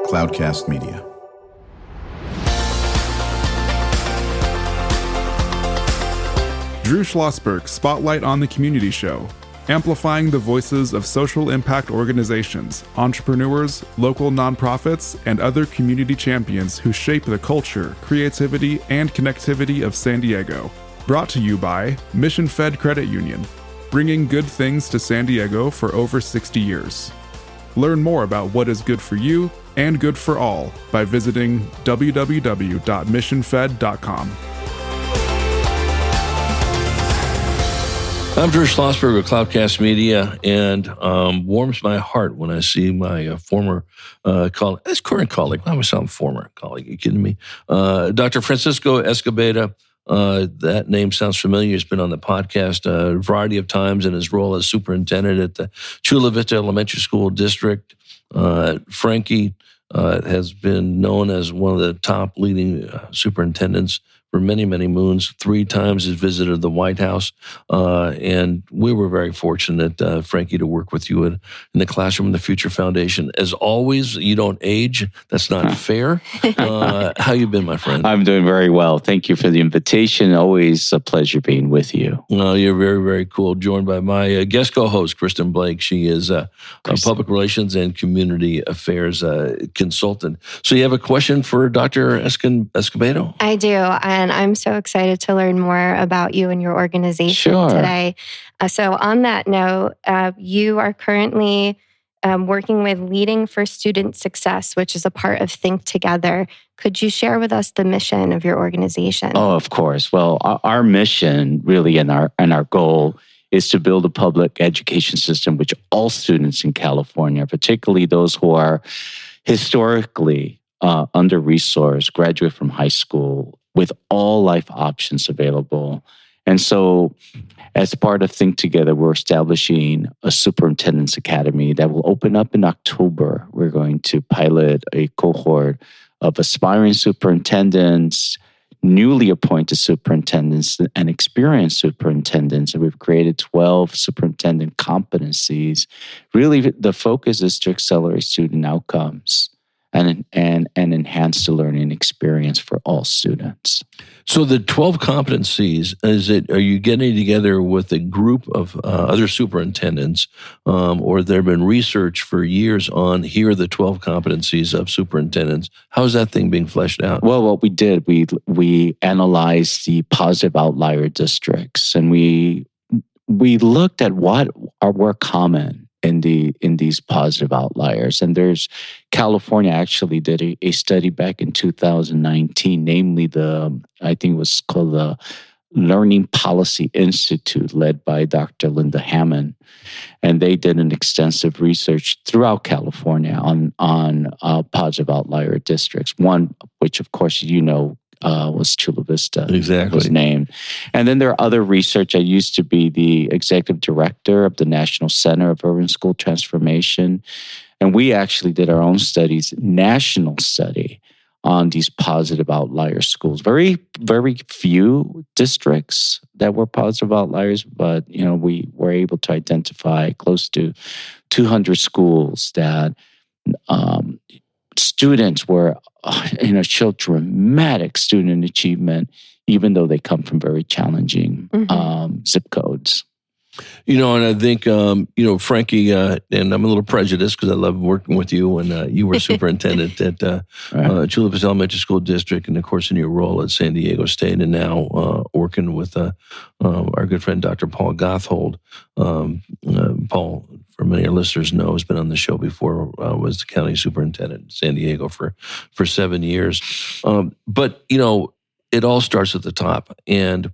Cloudcast Media. Drew Schlosberg Spotlight on the Community Show, amplifying the voices of social impact organizations, entrepreneurs, local nonprofits, and other community champions who shape the culture, creativity, and connectivity of San Diego. Brought to you by Mission Fed Credit Union, bringing good things to San Diego for over 60 years. Learn more about what is good for you and good for all by visiting www.missionfed.com. I'm Drew Schlosberg with Cloudcast Media, and warms my heart when I see my former colleague, his current colleague, I was some former colleague, are you kidding me? Dr. Francisco Escobedo. That name sounds familiar. He's been on the podcast a variety of times in his role as superintendent at the Chula Vista Elementary School District. Frankie has been known as one of the top leading superintendents for many, many moons. 3 times he's visited the White House. And we were very fortunate, Frankie, to work with you in the Classroom of the Future Foundation. As always, you don't age. That's not fair. How you been, my friend? I'm doing very well. Thank you for the invitation. Always a pleasure being with you. You're very, very cool. Joined by my guest co-host, Kristen Blake. She is a public relations and community affairs consultant. So you have a question for Dr. Escobedo? I do. And I'm so excited to learn more about you and your organization today. So on that note, you are currently working with Leading for Student Success, which is a part of Think Together. Could you share with us the mission of your organization? Oh, of course. Well, our mission really and our goal is to build a public education system which all students in California, particularly those who are historically under-resourced, graduate from high school, with all life options available. And so as part of Think Together, we're establishing a Superintendents Academy that will open up in October. We're going to pilot a cohort of aspiring superintendents, newly appointed superintendents, and experienced superintendents. And we've created 12 superintendent competencies. Really, the focus is to accelerate student outcomes and enhance the learning experience for all students. So the 12 competencies, are you getting together with a group of other superintendents, or there have been research for years on here are the 12 competencies of superintendents? How is that thing being fleshed out? Well, what we did, we analyzed the positive outlier districts, and we looked at what were common in these positive outliers. And California actually did a study back in 2019, namely I think it was called the Learning Policy Institute, led by Dr. Linda Hammond. And they did an extensive research throughout California on positive outlier districts. One, which of course was Chula Vista. Exactly. Was named. And then there are other research. I used to be the executive director of the National Center of Urban School Transformation. And we actually did our own national study on these positive outlier schools. Very, very few districts that were positive outliers, but we were able to identify close to 200 schools that students showed dramatic student achievement, even though they come from very challenging zip codes. And I think, Frankie, and I'm a little prejudiced because I love working with you when you were superintendent at Chula Vista Elementary School District, and of course in your role at San Diego State, and now working with our good friend Dr. Paul Gothold. Paul, for many of our listeners know, has been on the show before, was the county superintendent in San Diego for 7 years. But it all starts at the top. And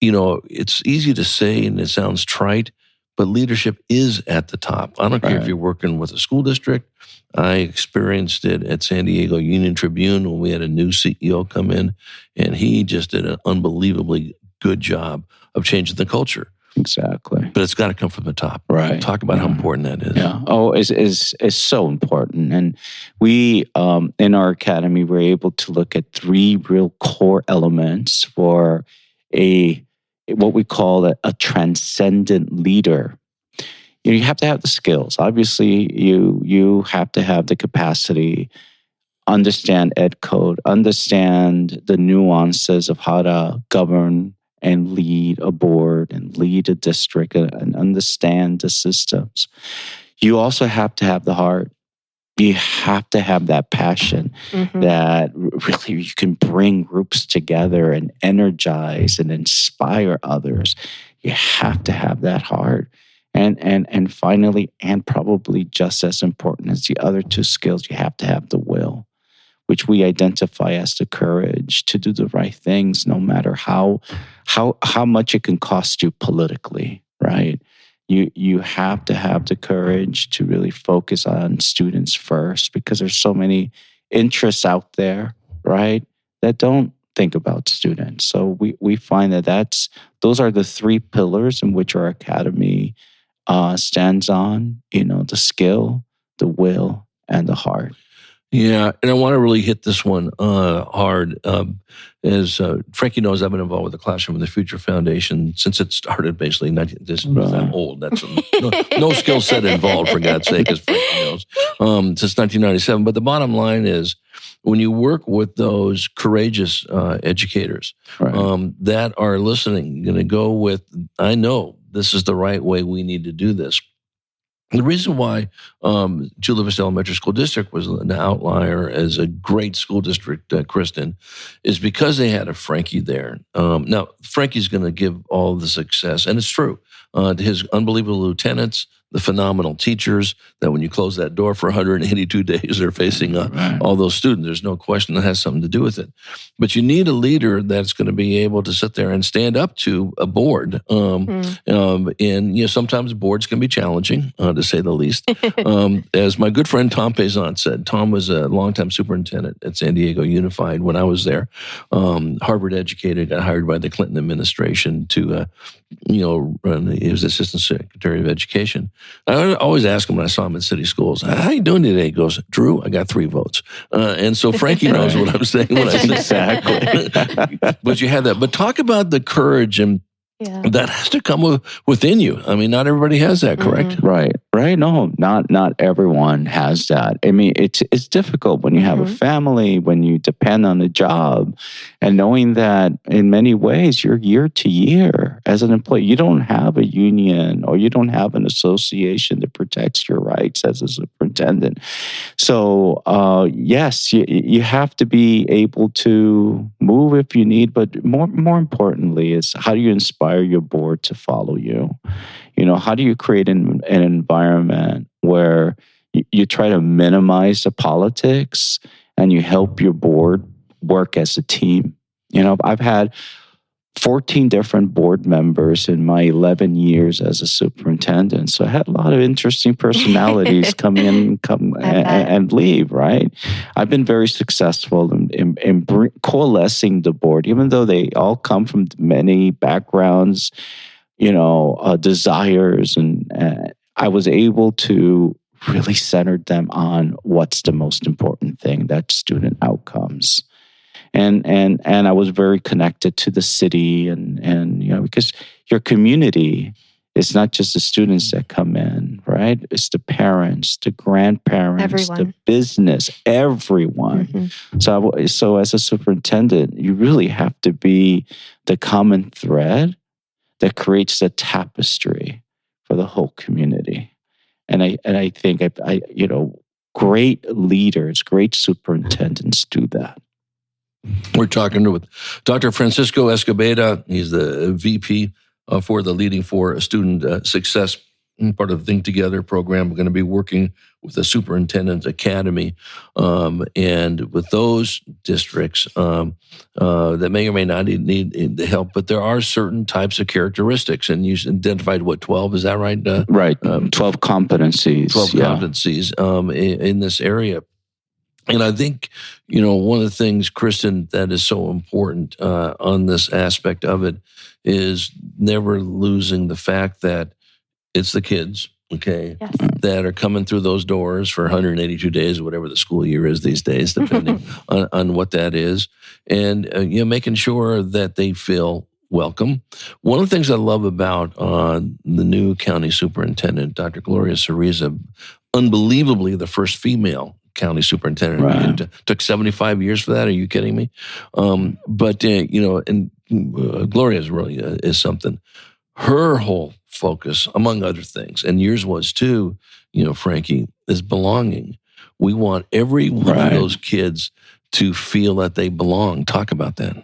it's easy to say and it sounds trite, but leadership is at the top. I don't care if you're working with a school district. I experienced it at San Diego Union Tribune when we had a new CEO come in, and he just did an unbelievably good job of changing the culture. Exactly. But it's got to come from the top. Right. Talk about how important that is. Yeah. Oh, it's so important. And we, in our academy, we're able to look at 3 real core elements for what we call a transcendent leader. You have to have the skills. Obviously, you have to have the capacity understand ed code, understand the nuances of how to govern and lead a board and lead a district and understand the systems. You also have to have the heart. You have to have that passion that really you can bring groups together and energize and inspire others. You have to have that heart. And finally, and probably just as important as the other two skills, you have to have the will, which we identify as the courage to do the right things, no matter how much it can cost you politically, right? You have to have the courage to really focus on students first, because there's so many interests out there, right, that don't think about students. So we find that those are the three pillars in which our academy stands on, the skill, the will, and the heart. Yeah, and I want to really hit this one hard. As Frankie knows, I've been involved with the Classroom of the Future Foundation since it started, basically. I'm old. That's no skill set involved, for God's sake, as Frankie knows, since 1997. But the bottom line is, when you work with those courageous educators that are listening, going to go with, I know this is the right way we need to do this. The reason why Chula Vista Elementary School District was an outlier as a great school district, Kristen, is because they had a Frankie there. Now, Frankie's going to give all the success, and it's true, to his unbelievable lieutenants, the phenomenal teachers, that when you close that door for 182 days, they're facing all those students. There's no question that has something to do with it. But you need a leader that's going to be able to sit there and stand up to a board. And sometimes boards can be challenging, to say the least. As my good friend Tom Payson said, Tom was a longtime superintendent at San Diego Unified when I was there. Harvard educated, got hired by the Clinton administration to run. He was Assistant Secretary of Education. I always ask him when I saw him in city schools, "How you doing today?" He goes, "Drew, I got 3 votes." And so Frankie knows what I'm saying when I say exactly. But you have that. But talk about the courage and that has to come within you. I mean, not everybody has that, correct? Right. No, not everyone has that. I mean, it's difficult when you have a family, when you depend on a job, and knowing that in many ways you're year to year as an employee. You don't have a union or you don't have an association that protects your rights as a superintendent. So, yes, you have to be able to move if you need, but more importantly is, how do you inspire your board to follow you? How do you create an environment where you try to minimize the politics and you help your board work as a team? I've had 14 different board members in my 11 years as a superintendent. So I had a lot of interesting personalities come and leave, right? I've been very successful in coalescing the board, even though they all come from many backgrounds, desires. And I was able to really center them on what's the most important thing, that's student outcomes. And I was very connected to the city and because your community is not just the students that come in, right? It's the parents, the grandparents, the business, everyone. So as a superintendent, you really have to be the common thread that creates the tapestry for the whole community. And I think great leaders, great superintendents do that. We're talking with Dr. Francisco Escobedo. He's the VP for the Leading for Student Success, part of the Think Together program. We're going to be working with the Superintendent Academy and with those districts that may or may not need the help, but there are certain types of characteristics, and you identified 12, is that right? Right, 12 competencies. 12 competencies in this area. And I think, one of the things, Kristen, that is so important on this aspect of it is never losing the fact that it's the kids, that are coming through those doors for 182 days, or whatever the school year is these days, depending on what that is. And, making sure that they feel welcome. One of the things I love about the new county superintendent, Dr. Gloria Cereza, unbelievably the first female County superintendent. Right. It took 75 years for that. Are you kidding me? But and Gloria's really is something. Her whole focus, among other things, and yours was too, Frankie, is belonging. We want every one of those kids to feel that they belong. Talk about that.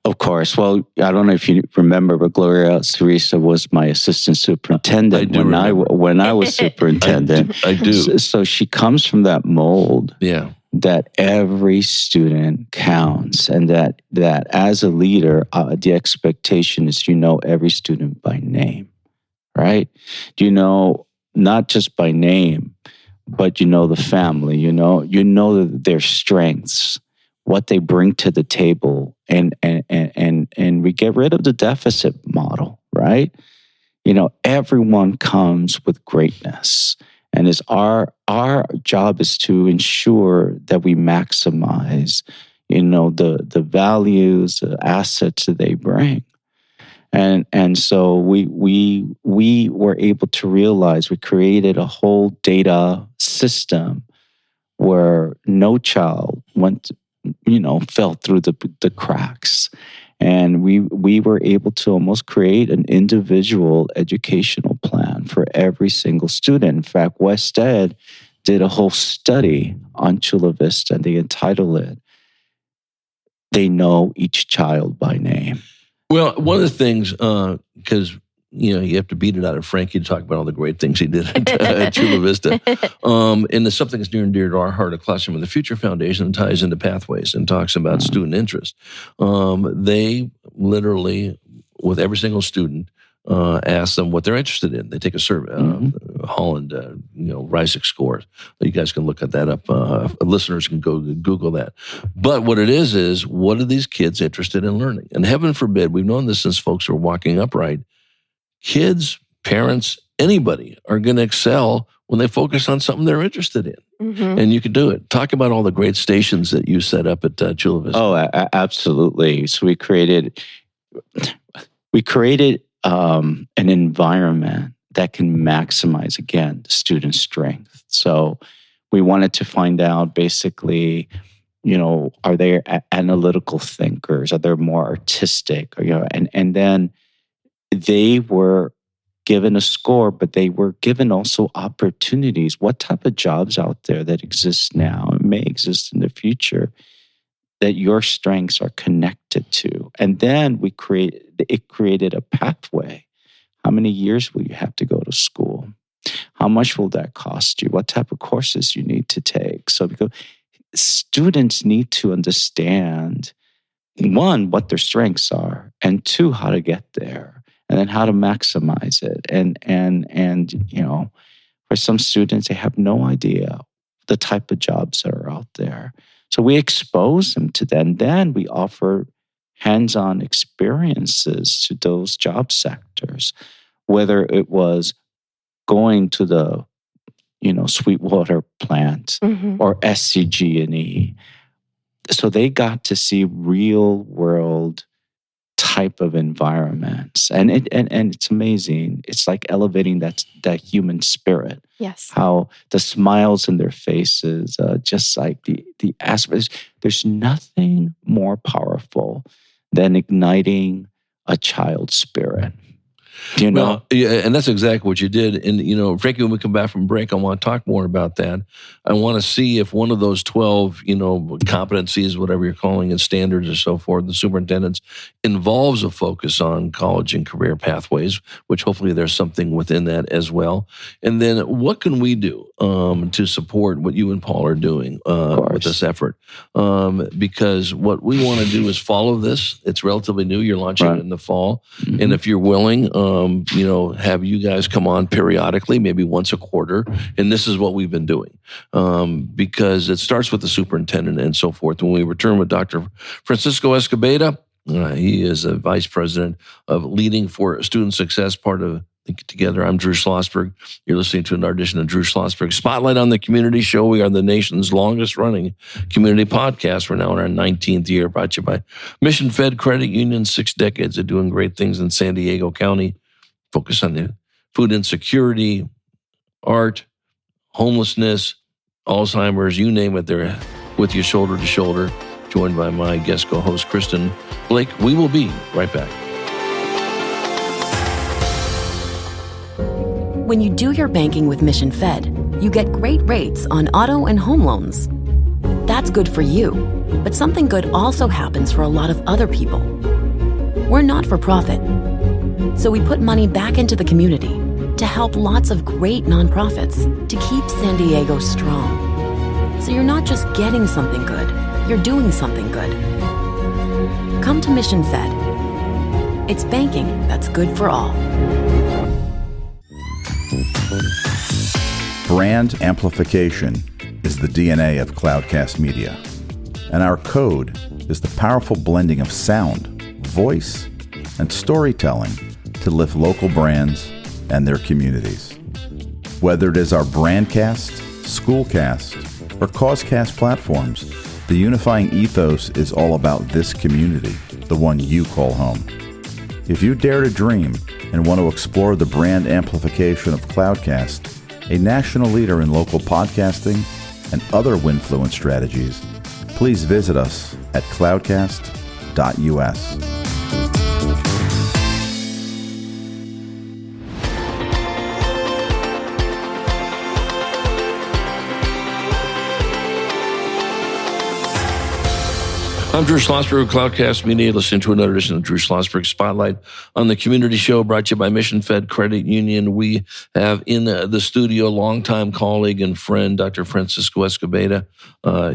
Of course. Well, I don't know if you remember, but Gloria Teresa was my assistant superintendent when I was superintendent. I do. So she comes from that mold. Yeah. That every student counts, and that as a leader, the expectation is every student by name, right? Not just by name, but the family. Their strengths, what they bring to the table, and we get rid of the deficit model, right? Everyone comes with greatness. And our job is to ensure that we maximize, the values, the assets that they bring. And so we were able to realize we created a whole data system where no child fell through the cracks. And we were able to almost create an individual educational plan for every single student. In fact, West Ed did a whole study on Chula Vista, and they entitled it, "They Know Each Child by Name." Well, one of the things, because you have to beat it out of Frankie to talk about all the great things he did at Chula Vista. And it's something that's near and dear to our heart, a Classroom of the Future Foundation, and ties into pathways and talks about student interest. They literally, with every single student, ask them what they're interested in. They take a survey, Holland, RISEC scores. You guys can look at that up. Listeners can go Google that. But what it is what are these kids interested in learning? And heaven forbid, we've known this since folks were walking upright. Kids, parents, anybody are going to excel when they focus on something they're interested in. Mm-hmm. And you can do it. Talk about all the great stations that you set up at Chula Vista. Oh, absolutely. So we created an environment that can maximize, again, the student's strength. So we wanted to find out basically, are they analytical thinkers? Are they more artistic? And then they were given a score, but they were given also opportunities. What type of jobs out there that exist now and may exist in the future that your strengths are connected to? And then it created a pathway. How many years will you have to go to school? How much will that cost you? What type of courses you need to take? So because students need to understand, one, what their strengths are, and two, how to get there. And then how to maximize it. And for some students, they have no idea the type of jobs that are out there. So we expose them to that. And then we offer hands-on experiences to those job sectors, whether it was going to the, Sweetwater plant or SCG&E. So they got to see real world type of environments, and it's amazing. It's like elevating that human spirit. Yes, how the smiles in their faces, just like the aspects. There's nothing more powerful than igniting a child's spirit. Well, yeah, and that's exactly what you did. And, Frankie, when we come back from break, I want to talk more about that. I want to see if one of those 12, competencies, whatever you're calling it, standards or so forth, the superintendents, involves a focus on college and career pathways, which hopefully there's something within that as well. And then what can we do to support what you and Paul are doing with this effort? Because what we want to do is follow this. It's relatively new. You're launching it in the fall. Mm-hmm. And if you're willing, have you guys come on periodically, maybe once a quarter. And this is what we've been doing because it starts with the superintendent and so forth. When we return with Dr. Francisco Escobedo, he is a vice president of Leading for Student Success, part of Think Together. I'm Drew Schlosberg. You're listening to an audition of Drew Schlosberg Spotlight on the Community Show. We are the nation's longest running community podcast. We're now in our 19th year, brought to you by Mission Fed Credit Union, 6 decades of doing great things in San Diego County. Focus on the food insecurity, art, homelessness, Alzheimer's, you name it, they're with you shoulder to shoulder, joined by my guest co-host, Kristen Blake. We will be right back. When you do your banking with Mission Fed, you get great rates on auto and home loans. That's good for you, but something good also happens for a lot of other people. We're not for profit, so we put money back into the community to help lots of great nonprofits to keep San Diego strong. So you're not just getting something good, you're doing something good. Come to Mission Fed. It's banking that's good for all. Brand amplification is the DNA of Cloudcast Media, and our code is the powerful blending of sound, voice, and storytelling to lift local brands and their communities. Whether it is our Brandcast, Schoolcast, or Causecast platforms, the unifying ethos is all about this community, the one you call home. If you dare to dream and want to explore the brand amplification of Cloudcast, a national leader in local podcasting and other Winfluence strategies, please visit us at cloudcast.us. I'm Drew Schlosberg of Cloudcast Media, listening to another edition of Drew Schlosberg Spotlight on the Community Show, brought to you by Mission Fed Credit Union. We have in the studio longtime colleague and friend, Dr. Francisco Escobedo.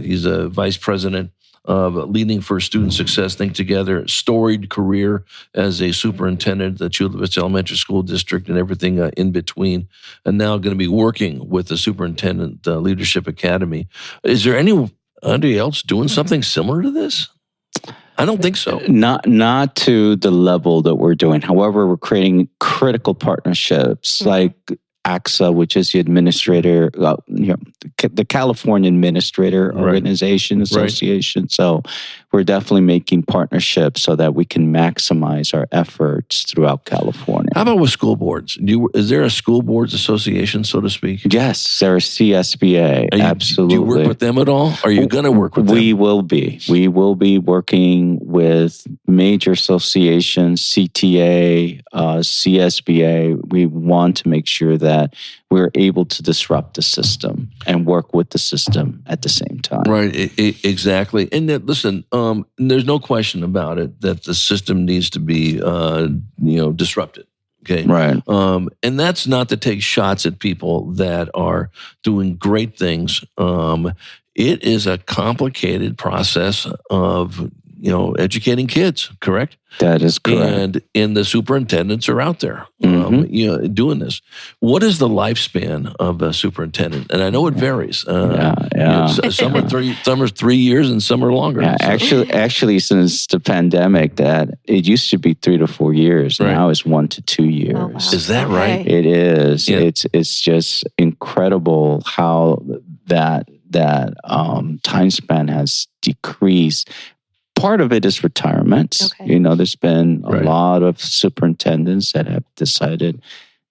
He's a vice president of Leading for Student Success Think Together, storied career as a superintendent at the Chula Vista Elementary School District and everything in between, and now going to be working with the Superintendent Leadership Academy. Is there anybody else doing something similar to this? I don't think so. Not to the level that we're doing. However, we're creating critical partnerships like AXA, which is the administrator, the California Administrator Organization Association. Right. So we're definitely making partnerships so that we can maximize our efforts throughout California. How about with school boards? Is there a school boards association, so to speak? Yes, there's CSBA. Absolutely. Do you work with them at all? Are you going to work with them? We will be. We will be working with major associations, CTA, CSBA. We want to make sure that we're able to disrupt the system and work with the system at the same time. Right, exactly. And listen, there's no question about it that the system needs to be, disrupted. Okay. Right. And that's not to take shots at people that are doing great things. It is a complicated process of, educating kids, correct? That is correct. And the superintendents are out there, doing this. What is the lifespan of a superintendent? And I know it varies. Some are 3 years and some are longer. Yeah, actually, since the pandemic, that it used to be 3 to 4 years. Right. Now it's 1 to 2 years. Oh, wow. Is that right? It is. Yeah. It's just incredible how that time span has decreased. Part of it is retirement. Okay. There's been a lot of superintendents that have decided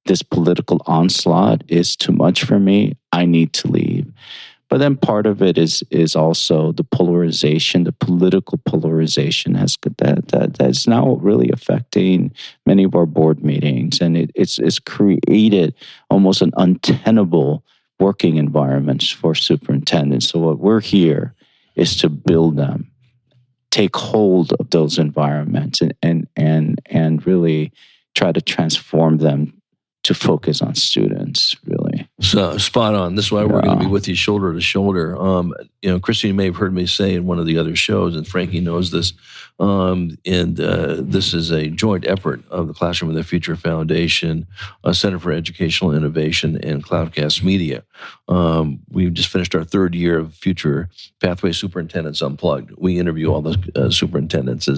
this political onslaught is too much for me. I need to leave. But then part of it is also the polarization, the political polarization that's now really affecting many of our board meetings, and it's created almost an untenable working environment for superintendents. So what we're here is to build them, take hold of those environments and really try to transform them to focus on students, really. So spot on. This is why we're going to be with you shoulder to shoulder. Christine may have heard me say in one of the other shows, and Frankie knows this, this is a joint effort of the Classroom of the Future Foundation, Center for Educational Innovation, and Cloudcast Media. We've just finished our 3rd year of Future Pathway Superintendents Unplugged. We interview all the superintendents,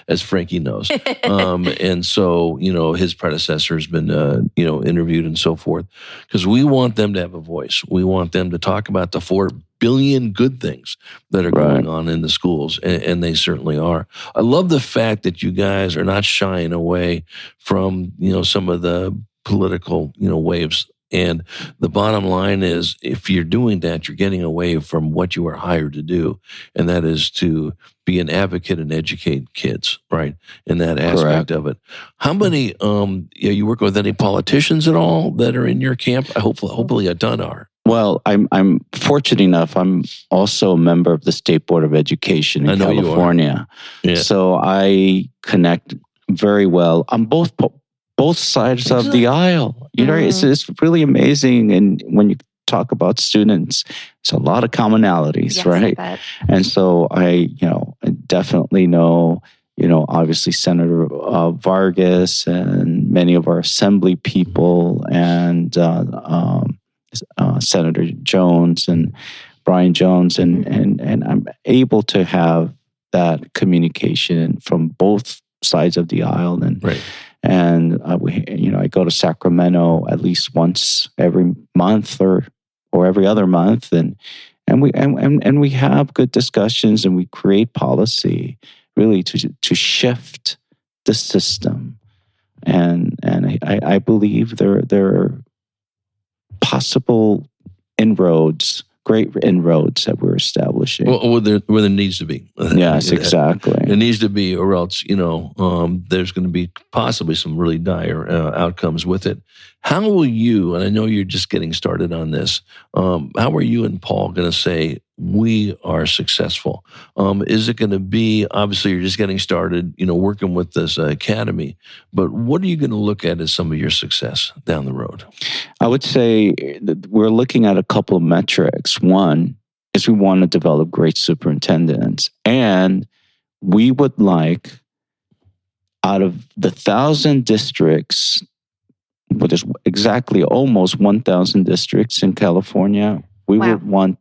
as Frankie knows. And so, his predecessor has been, interviewed and so forth, because we want them to have a voice. We want them to talk about the 4 billion good things that are going on in the schools, and they certainly are. I love the fact that you guys are not shying away from, some of the political, waves And the bottom line is, if you're doing that, you're getting away from what you are hired to do, and that is to be an advocate and educate kids, right? In that aspect of it. How many, you work with any politicians at all that are in your camp? Hopefully a ton are. Well, I'm fortunate enough. I'm also a member of the State Board of Education in California. Yeah. So I connect very well on both sides of the aisle. You know, it's really amazing. And when you talk about students, it's a lot of commonalities, right? And so I definitely know, obviously Senator Vargas and many of our assembly people and Senator Jones and Brian Jones, and I'm able to have that communication from both sides of the aisle, and I go to Sacramento at least once every month or every other month, and we have good discussions, and we create policy really to shift the system, and I believe there are possible great inroads that we're establishing. Well, where there needs to be. Yes, exactly. There needs to be, or else, there's going to be possibly some really dire outcomes with it. How will you, and I know you're just getting started on this, how are you and Paul going to say, we are successful? Is it going to be, obviously you're just getting started, working with this academy, but what are you going to look at as some of your success down the road? I would say that we're looking at a couple of metrics. One is we want to develop great superintendents, and we would like, out of the 1,000 districts, well, there's exactly almost 1,000 districts in California, we would want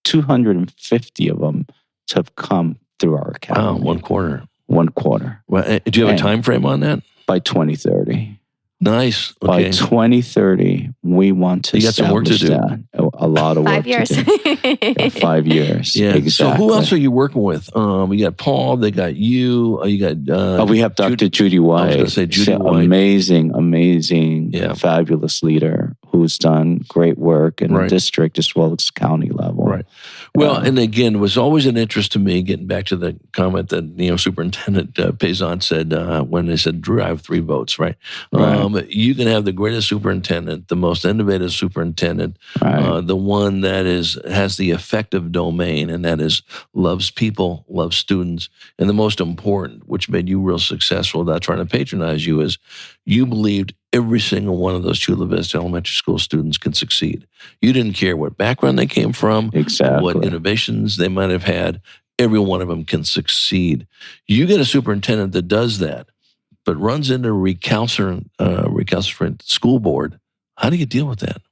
250 of them to have come through our academy. Wow, 1/4. 1/4. Well, do you have a time frame on that? By 2030. Nice. Okay. By 2030, we want to establish that. A lot of work 5 years. to do. 5 years. Yeah. Exactly. So who else are you working with? You got Paul, they got you, you got... we have Dr. Judy White. I was going to say Judy White. Amazing, fabulous leader who's done great work in the district as well as county level. Right. Well, and again, it was always an interest to me, getting back to the comment that Superintendent Payson said when they said, Drew, I have 3 votes, right? You can have the greatest superintendent, the most innovative superintendent, the one that has the effective domain, and that is loves people, loves students, and the most important, which made you real successful without trying to patronize you, is you believed every single one of those Chula Vista Elementary School students can succeed. You didn't care what background they came from, what innovations they might have had. Every one of them can succeed. You get a superintendent that does that, but runs into a recalcitrant school board. How do you deal with that?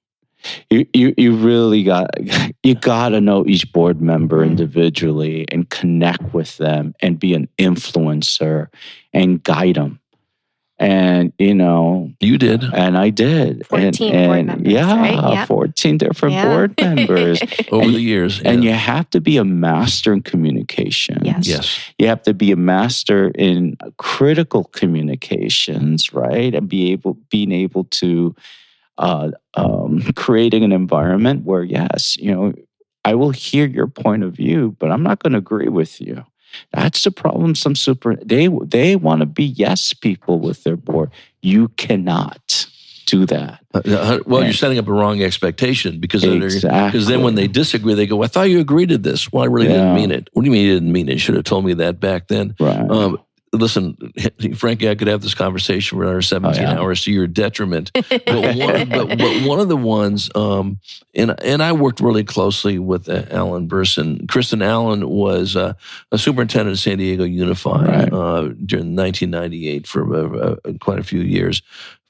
You really got to know each board member individually and connect with them and be an influencer and guide them. And, you did. And I did. 14 board members, right? Yep. 14 different board members. Over the years. And you have to be a master in communication. Yes. You have to be a master in critical communications, right? And being able to creating an environment where, I will hear your point of view, but I'm not going to agree with you. That's the problem. They want to be yes people with their board. You cannot do that. You're setting up a wrong expectation because then when they disagree, they go, I thought you agreed to this. Well, I really didn't mean it. What do you mean you didn't mean it? You should have told me that back then. Right. Listen, Frankie, I could have this conversation for another 17 hours to your detriment. But one of the ones, and I worked really closely with Alan Burson. Kristen Allen was a superintendent at San Diego Unified during 1998 for quite a few years.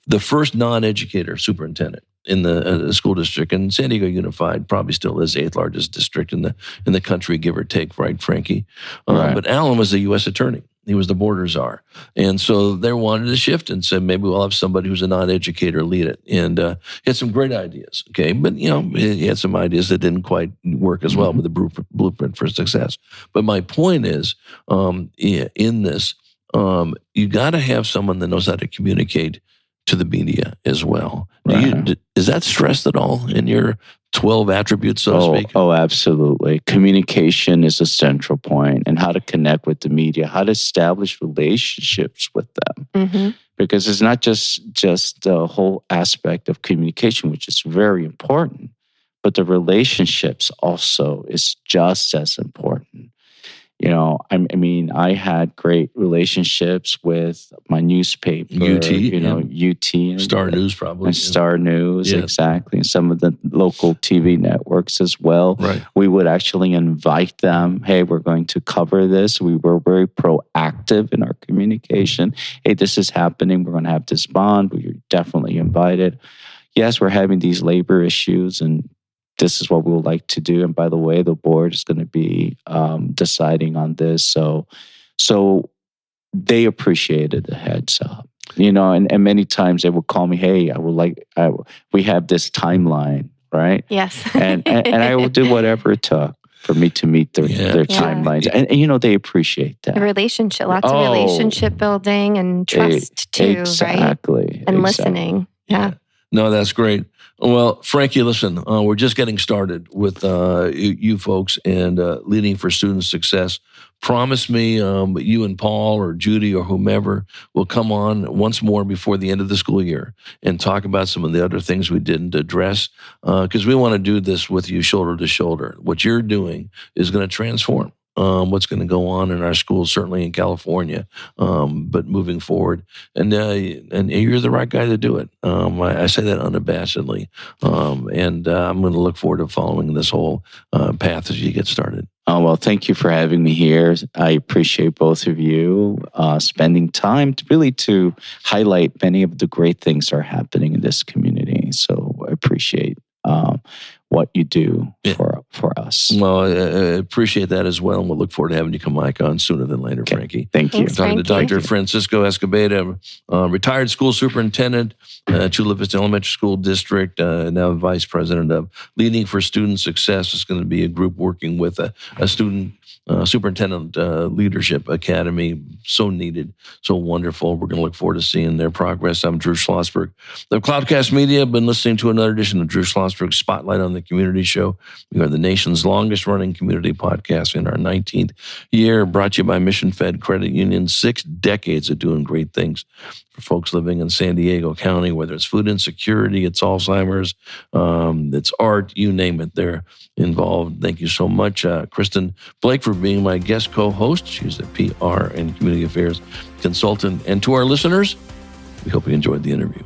The first non-educator superintendent in the school district, and San Diego Unified probably still is the 8th largest district in the country, give or take, right, Frankie? But Alan was the U.S. attorney. He was the border czar. And so they wanted to shift and said, maybe we'll have somebody who's a non-educator lead it. And he had some great ideas, okay? But, he had some ideas that didn't quite work as well with the blueprint for success. But my point is, in this, you got to have someone that knows how to communicate to the media as well. Right. Is that stressed at all in your 12 attributes, so to speak? Oh, absolutely. Communication is a central point, and how to connect with the media, how to establish relationships with them. Mm-hmm. Because it's not just the whole aspect of communication, which is very important, but the relationships also is just as important. I had great relationships with my newspaper, UT, Star News, probably, and Star News, exactly, and some of the local TV networks as well. Right. We would actually invite them. Hey, we're going to cover this. We were very proactive in our communication. Hey, this is happening. We're going to have this bond. You're definitely invited. Yes, we're having these labor issues, and this is what we would like to do. And by the way, the board is going to be deciding on this. So they appreciated the heads up, and many times they would call me, hey, we have this timeline, right? Yes. and I will do whatever it took for me to meet their timelines. And they appreciate that. The relationship, lots of relationship building and trust too, exactly, right? And listening. Yeah. No, that's great. Well, Frankie, listen, we're just getting started with you folks and Leading for Student Success. Promise me you and Paul or Judy or whomever will come on once more before the end of the school year and talk about some of the other things we didn't address, because we want to do this with you shoulder to shoulder. What you're doing is going to transform what's going to go on in our schools, certainly in California, but moving forward. And you're the right guy to do it. I say that unabashedly. And I'm going to look forward to following this whole path as you get started. Oh, well, thank you for having me here. I appreciate both of you spending time to highlight many of the great things that are happening in this community. So I appreciate what you do for us. Well, I appreciate that as well, and we'll look forward to having you come back on sooner than later, Frankie. Thank you. Thanks, Talking to Dr. Francisco Escobedo, retired school superintendent, Chula Vista Elementary School District, now vice president of Leading for Student Success. It's going to be a group working with a student Superintendent Leadership Academy. So needed, so wonderful. We're going to look forward to seeing their progress. I'm Drew Schlosberg of Cloudcast Media. I've been listening to another edition of Drew Schlosberg's Spotlight on the Community Show. We are the nation's longest running community podcast in our 19th year, brought to you by Mission Fed Credit Union. 6 decades of doing great things for folks living in San Diego County, whether it's food insecurity, it's Alzheimer's, it's art, you name it, they're involved. Thank you so much, Kristen Blake, for being my guest co-host. She's a PR and community affairs consultant. And to our listeners, we hope you enjoyed the interview.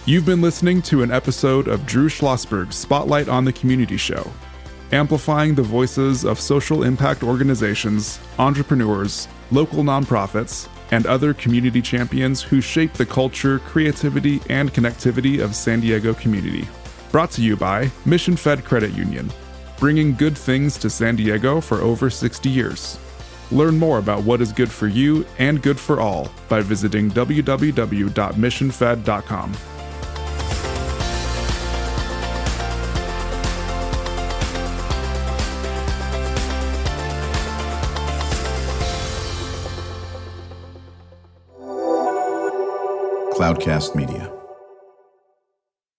You've been listening to an episode of Drew Schlosberg's Spotlight on the Community Show, amplifying the voices of social impact organizations, entrepreneurs, local nonprofits, and other community champions who shape the culture, creativity, and connectivity of San Diego community. Brought to you by Mission Fed Credit Union, bringing good things to San Diego for over 60 years. Learn more about what is good for you and good for all by visiting www.missionfed.com. Cloudcast Media.